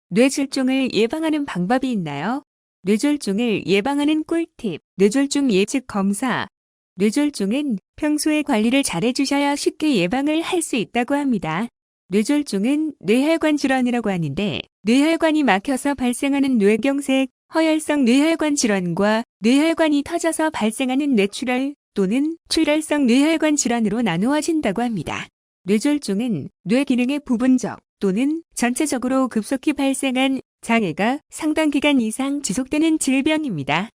뇌졸중을 예방하는 방법이 있나요? 뇌졸중을 예방하는 꿀팁, 뇌졸중 예측 검사. 뇌졸중은 평소에 관리를 잘해주셔야 쉽게 예방을 할 수 있다고 합니다. 뇌졸중은 뇌혈관 질환이라고 하는데 뇌혈관이 막혀서 발생하는 뇌경색, 허혈성 뇌혈관 질환과 뇌혈관이 터져서 발생하는 뇌출혈 또는 출혈성 뇌혈관 질환으로 나누어진다고 합니다. 뇌졸중은 뇌 기능의 부분적 또는 전체적으로 급속히 발생한 장애가 상당 기간 이상 지속되는 질병입니다.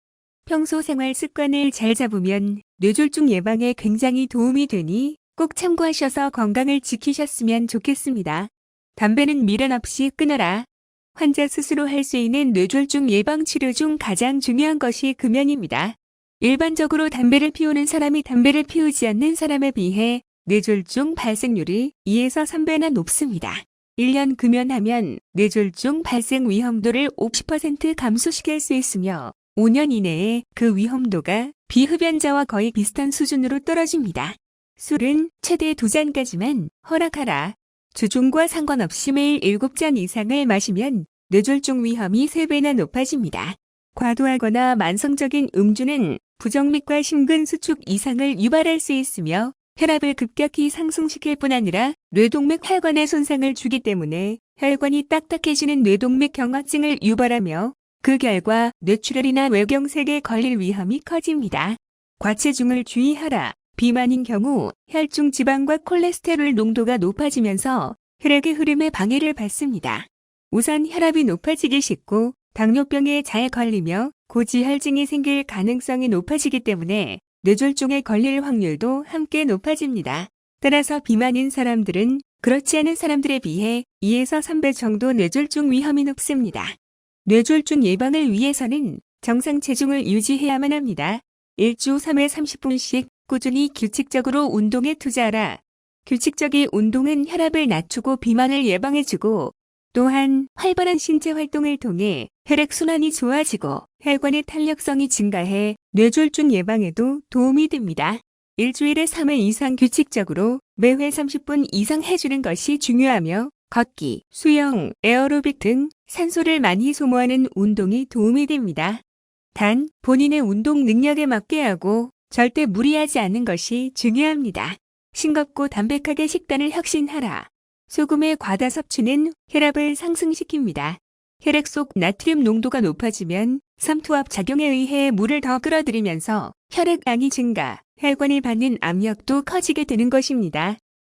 평소 생활 습관을 잘 잡으면 뇌졸중 예방에 굉장히 도움이 되니 꼭 참고하셔서 건강을 지키셨으면 좋겠습니다. 담배는 미련 없이 끊어라. 환자 스스로 할 수 있는 뇌졸중 예방 치료 중 가장 중요한 것이 금연입니다. 일반적으로 담배를 피우는 사람이 담배를 피우지 않는 사람에 비해 뇌졸중 발생률이 2에서 3배나 높습니다. 1년 금연하면 뇌졸중 발생 위험도를 50% 감소시킬 수 있으며 5년 이내에 그 위험도가 비흡연자와 거의 비슷한 수준으로 떨어집니다. 술은 최대 2잔까지만 허락하라. 주종과 상관없이 매일 7잔 이상을 마시면 뇌졸중 위험이 3배나 높아집니다. 과도하거나 만성적인 음주는 부정맥과 심근수축 이상을 유발할 수 있으며 혈압을 급격히 상승시킬 뿐 아니라 뇌동맥 혈관에 손상을 주기 때문에 혈관이 딱딱해지는 뇌동맥 경화증을 유발하며 그 결과 뇌출혈이나 뇌경색에 걸릴 위험이 커집니다. 과체중을 주의하라. 비만인 경우 혈중 지방과 콜레스테롤 농도가 높아지면서 혈액의 흐름에 방해를 받습니다. 우선 혈압이 높아지기 쉽고 당뇨병에 잘 걸리며 고지혈증이 생길 가능성이 높아지기 때문에 뇌졸중에 걸릴 확률도 함께 높아집니다. 따라서 비만인 사람들은 그렇지 않은 사람들에 비해 2에서 3배 정도 뇌졸중 위험이 높습니다. 뇌졸중 예방을 위해서는 정상 체중을 유지해야만 합니다. 일주 3회 30분씩 꾸준히 규칙적으로 운동에 투자하라. 규칙적인 운동은 혈압을 낮추고 비만을 예방해주고 또한 활발한 신체 활동을 통해 혈액순환이 좋아지고 혈관의 탄력성이 증가해 뇌졸중 예방에도 도움이 됩니다. 일주일에 3회 이상 규칙적으로 매회 30분 이상 해주는 것이 중요하며 걷기, 수영, 에어로빅 등 산소를 많이 소모하는 운동이 도움이 됩니다. 단, 본인의 운동 능력에 맞게 하고 절대 무리하지 않는 것이 중요합니다. 싱겁고 담백하게 식단을 혁신하라. 소금의 과다 섭취는 혈압을 상승시킵니다. 혈액 속 나트륨 농도가 높아지면 삼투압 작용에 의해 물을 더 끌어들이면서 혈액량이 증가, 혈관이 받는 압력도 커지게 되는 것입니다.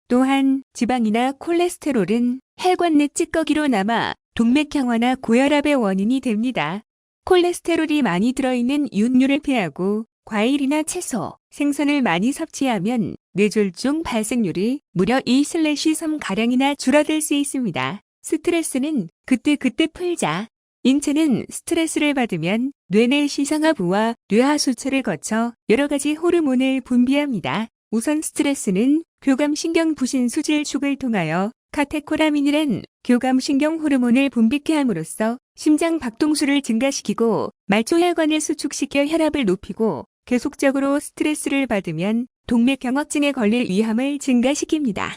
또한 지방이나 콜레스테롤은 혈관 내 찌꺼기로 남아 동맥경화나 고혈압의 원인이 됩니다. 콜레스테롤이 많이 들어있는 윤류를 피하고 과일이나 채소, 생선을 많이 섭취하면 뇌졸중 발생률이 무려 2/3가량이나 줄어들 수 있습니다. 스트레스는 그때그때 풀자. 인체는 스트레스를 받으면 뇌내 시상하부와 뇌하수처를 거쳐 여러 가지 호르몬을 분비합니다. 우선 스트레스는 교감신경 부신 수질 축을 통하여 카테코라민이란 교감신경 호르몬을 분비케 함으로써 심장 박동수를 증가시키고 말초혈관을 수축시켜 혈압을 높이고 계속적으로 스트레스를 받으면 동맥경화증에 걸릴 위험을 증가시킵니다.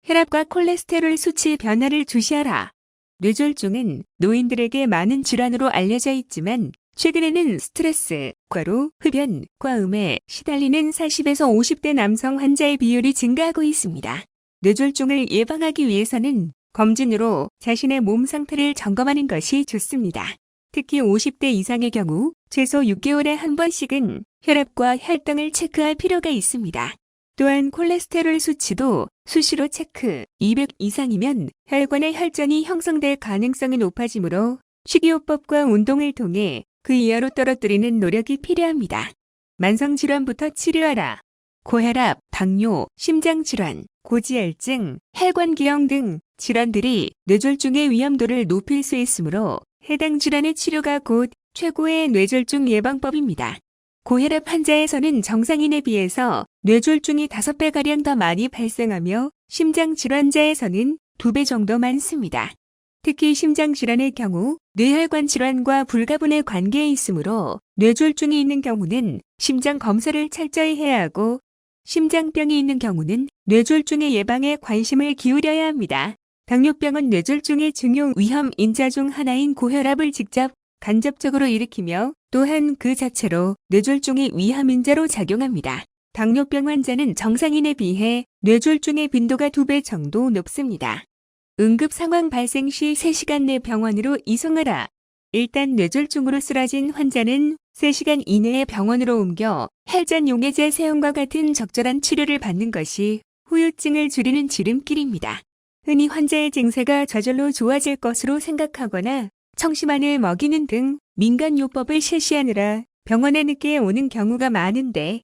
혈압과 콜레스테롤 수치 변화를 주시하라. 뇌졸중은 노인들에게 많은 질환으로 알려져 있지만 최근에는 스트레스, 과로, 흡연, 과음에 시달리는 40에서 50대 남성 환자의 비율이 증가하고 있습니다. 뇌졸중을 예방하기 위해서는 검진으로 자신의 몸 상태를 점검하는 것이 좋습니다. 특히 50대 이상의 경우 최소 6개월에 한 번씩은 혈압과 혈당을 체크할 필요가 있습니다. 또한 콜레스테롤 수치도 수시로 체크, 200 이상이면 혈관의 혈전이 형성될 가능성이 높아지므로 식이요법과 운동을 통해 그 이하로 떨어뜨리는 노력이 필요합니다. 만성질환부터 치료하라. 고혈압, 당뇨, 심장질환, 고지혈증, 혈관기형 등 질환들이 뇌졸중의 위험도를 높일 수 있으므로 해당 질환의 치료가 곧 최고의 뇌졸중 예방법입니다. 고혈압 환자에서는 정상인에 비해서 뇌졸중이 5배가량 더 많이 발생하며 심장질환자에서는 2배 정도 많습니다. 특히 심장질환의 경우 뇌혈관 질환과 불가분의 관계에 있으므로 뇌졸중이 있는 경우는 심장 검사를 철저히 해야 하고 심장병이 있는 경우는 뇌졸중의 예방에 관심을 기울여야 합니다. 당뇨병은 뇌졸중의 중요 위험 인자 중 하나인 고혈압을 직접 간접적으로 일으키며 또한 그 자체로 뇌졸중의 위험 인자로 작용합니다. 당뇨병 환자는 정상인에 비해 뇌졸중의 빈도가 2배 정도 높습니다. 응급 상황 발생 시 3시간 내 병원으로 이송하라. 일단 뇌졸중으로 쓰러진 환자는 3시간 이내에 병원으로 옮겨 혈전 용해제 사용과 같은 적절한 치료를 받는 것이 후유증을 줄이는 지름길입니다. 흔히 환자의 증세가 저절로 좋아질 것으로 생각하거나 청심환을 먹이는 등 민간요법을 실시하느라 병원에 늦게 오는 경우가 많은데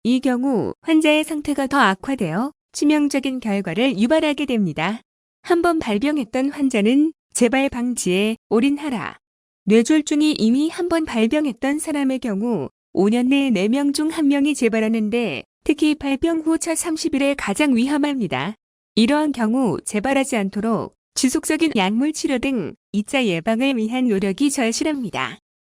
이 경우 환자의 상태가 더 악화되어 치명적인 결과를 유발하게 됩니다. 한번 발병했던 환자는 재발 방지에 올인하라. 뇌졸중이 이미 한번 발병했던 사람의 경우 5년 내에 4명 중 1명이 재발하는데 특히 발병 후 첫 30일에 가장 위험합니다. 이러한 경우 재발하지 않도록 지속적인 약물 치료 등 2차 예방을 위한 노력이 절실합니다.